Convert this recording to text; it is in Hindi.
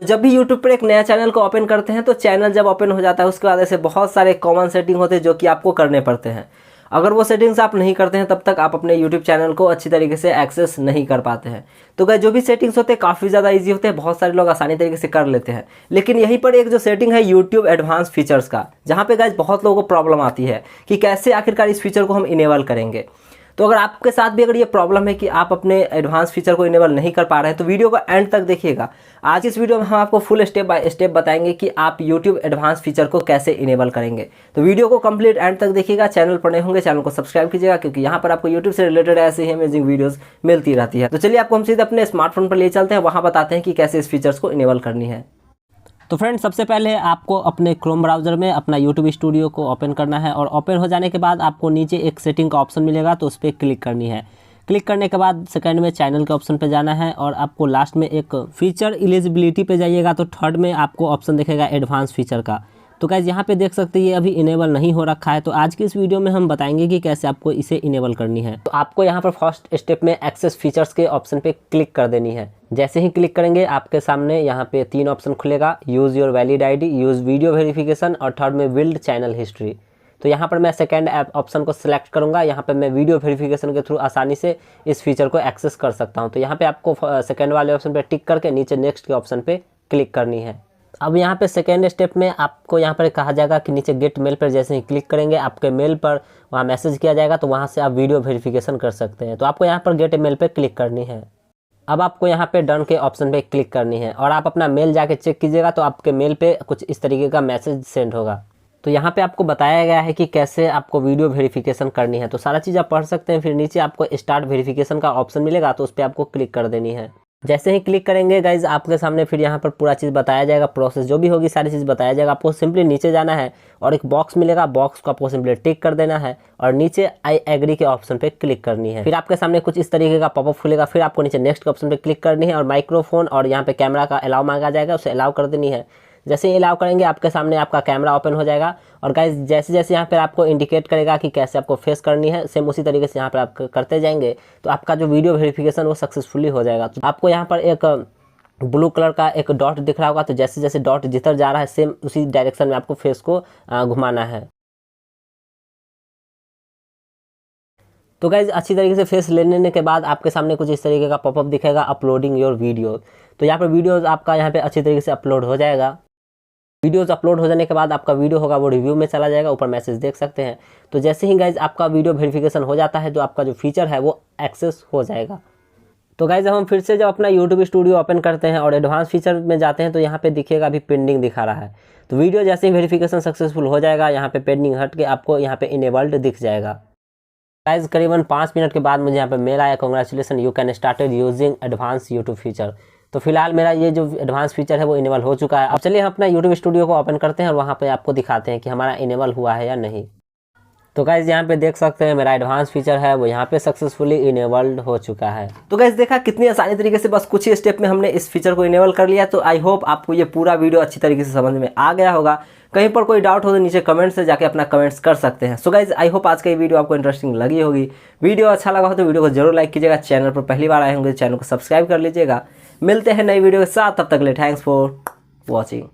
जब भी YouTube पर एक नया चैनल को ओपन करते हैं तो चैनल जब ओपन हो जाता है उसके बाद ऐसे बहुत सारे कॉमन सेटिंग होते हैं जो कि आपको करने पड़ते हैं। अगर वो सेटिंग्स आप नहीं करते हैं तब तक आप अपने YouTube चैनल को अच्छी तरीके से एक्सेस नहीं कर पाते हैं। तो गाइस जो भी सेटिंग्स होते हैं काफ़ी ज़्यादा इजी होते हैं, बहुत सारे लोग आसानी तरीके से कर लेते हैं। लेकिन यहीं पर एक जो सेटिंग है YouTube एडवांस फीचर्स का, जहाँ पे गाइस बहुत लोगों को प्रॉब्लम आती है कि कैसे आखिरकार इस फीचर को हम इनेबल करेंगे। तो अगर आपके साथ भी अगर ये प्रॉब्लम है कि आप अपने एडवांस फीचर को इनेबल नहीं कर पा रहे हैं तो वीडियो को एंड तक देखिएगा। आज इस वीडियो में हम आपको फुल स्टेप बाय स्टेप बताएंगे कि आप YouTube एडवांस फीचर को कैसे इनेबल करेंगे। तो वीडियो को कंप्लीट एंड तक देखिएगा। चैनल पर नए होंगे चैनल को सब्सक्राइब कीजिएगा, क्योंकि यहाँ पर आपको YouTube से रिलेटेड ऐसे ही अमेजिंग वीडियोस मिलती रहती है। तो चलिए आपको हम सीधे अपने स्मार्टफोन पर ले चलते हैं, वहाँ बताते हैं कि कैसे इस फीचर्स को इनेबल करनी है। तो फ्रेंड्स, सबसे पहले आपको अपने क्रोम ब्राउज़र में अपना YouTube स्टूडियो को ओपन करना है और ओपन हो जाने के बाद आपको नीचे एक सेटिंग का ऑप्शन मिलेगा, तो उस पर क्लिक करनी है। क्लिक करने के बाद सेकंड में चैनल के ऑप्शन पे जाना है और आपको लास्ट में एक फीचर एलिजिबिलिटी पे जाइएगा तो थर्ड में आपको ऑप्शन दिखेगा एडवांस फीचर का। तो गाइस यहाँ पे देख सकते हैं ये अभी इनेबल नहीं हो रखा है। तो आज की इस वीडियो में हम बताएंगे कि कैसे आपको इसे इनेबल करनी है। तो आपको यहाँ पर फर्स्ट स्टेप में एक्सेस फीचर्स के ऑप्शन पे क्लिक कर देनी है। जैसे ही क्लिक करेंगे आपके सामने यहाँ पे 3 ऑप्शन खुलेगा, use your valid ID, use video verification और थर्ड में बिल्ड चैनल हिस्ट्री। तो यहाँ पर मैं सेकंड ऑप्शन को सिलेक्ट करूँगा। यहाँ पे मैं वीडियो वेरिफिकेशन के थ्रू आसानी से इस फीचर को एक्सेस कर सकता हूँ। तो यहाँ पे आपको सेकंड वाले ऑप्शन पे टिक करके नीचे नेक्स्ट के ऑप्शन पे क्लिक करनी है। अब यहाँ पे सेकेंड स्टेप में आपको यहाँ पर कहा जाएगा कि नीचे गेट मेल पर जैसे ही क्लिक करेंगे आपके मेल पर वहाँ मैसेज किया जाएगा, तो वहाँ से आप वीडियो वेरिफिकेशन कर सकते हैं। तो आपको यहाँ पर गेट मेल पे क्लिक करनी है। अब आपको यहाँ पे डन के ऑप्शन पे क्लिक करनी है और आप अपना मेल जाके चेक कीजिएगा तो आपके मेल पे कुछ इस तरीके का मैसेज सेंड होगा। तो यहाँ पे आपको बताया गया है कि कैसे आपको वीडियो वेरिफिकेशन करनी है। तो सारा चीज़ आप पढ़ सकते हैं। फिर नीचे आपको स्टार्ट वेरिफिकेशन का ऑप्शन मिलेगा, तो उस पर आपको क्लिक कर देनी है। जैसे ही क्लिक करेंगे गाइज आपके सामने फिर यहाँ पर पूरा चीज़ बताया जाएगा, प्रोसेस जो भी होगी सारी चीज़ बताया जाएगा। आपको सिंपली नीचे जाना है और एक बॉक्स मिलेगा, बॉक्स को आपको सिंपली टिक कर देना है और नीचे आई एग्री के ऑप्शन पे क्लिक करनी है। फिर आपके सामने कुछ इस तरीके का पॉपअप खुलेगा। फिर आपको नीचे नेक्स्ट के ऑप्शन पे क्लिक करनी है और माइक्रोफोन और यहाँ पे कैमरा का अलाउ मांगा जाएगा, उसे अलाउ कर देनी है। जैसे ही अलाउ करेंगे आपके सामने आपका कैमरा ओपन हो जाएगा और गाइस जैसे जैसे यहाँ पर आपको इंडिकेट करेगा कि कैसे आपको फेस करनी है, सेम उसी तरीके से यहाँ पर आप करते जाएंगे तो आपका जो वीडियो वेरिफिकेशन वो सक्सेसफुली हो जाएगा। तो आपको यहाँ पर एक ब्लू कलर का एक डॉट दिख रहा होगा, तो जैसे जैसे डॉट जिधर जा रहा है सेम उसी डायरेक्शन में आपको फेस को घुमाना है। तो गाइज अच्छी तरीके से फेस लेने के बाद आपके सामने कुछ इस तरीके का पॉपअप दिखेगा, अपलोडिंग योर वीडियो। तो यहाँ पर वीडियोस आपका यहाँ पे अच्छी तरीके से अपलोड हो जाएगा। वीडियोस अपलोड हो जाने के बाद आपका वीडियो होगा वो रिव्यू में चला जाएगा, ऊपर मैसेज देख सकते हैं। तो जैसे ही गाइज आपका वीडियो वेरिफिकेशन हो जाता है तो आपका जो फीचर है वो एक्सेस हो जाएगा। तो गाइज हम फिर से जब अपना YouTube स्टूडियो ओपन करते हैं और एडवांस फीचर में जाते हैं तो यहाँ पे दिखेगा अभी पेंडिंग दिखा रहा है। तो वीडियो जैसे ही वेरिफिकेशन सक्सेसफुल हो जाएगा यहाँ पे पेंडिंग हट के आपको यहाँ पे इनेबल्ड दिख जाएगा। गाइज करीबन 5 मिनट के बाद मुझे यहाँ पे मेल आया, congratulation you can started using advance YouTube feature. तो फिलहाल मेरा ये जो एडवांस फीचर है वो इनेबल हो चुका है। अब चलिए हम अपना YouTube स्टूडियो को ओपन करते हैं और वहाँ पे आपको दिखाते हैं कि हमारा इनेबल हुआ है या नहीं। तो गाइज यहाँ पे देख सकते हैं मेरा एडवांस फीचर है वो यहाँ पे सक्सेसफुली इनेबल्ड हो चुका है। तो गाइज देखा कितनी आसानी तरीके से बस कुछ ही स्टेप में हमने इस फीचर को इनेबल कर लिया। तो आई होप आपको ये पूरा वीडियो अच्छी तरीके से समझ में आ गया होगा। कहीं पर कोई डाउट हो तो नीचे कमेंट से जाके अपना कमेंट्स कर सकते हैं। सो गाइज आई होप आज का ये वीडियो आपको इंटरेस्टिंग लगी होगी। वीडियो अच्छा लगा हो तो वीडियो को जरूर लाइक कीजिएगा। चैनल पर पहली बार आए होंगे तो चैनल को सब्सक्राइब कर लीजिएगा। मिलते हैं नई वीडियो के साथ, तब तक के लिए थैंक्स फॉर वॉचिंग।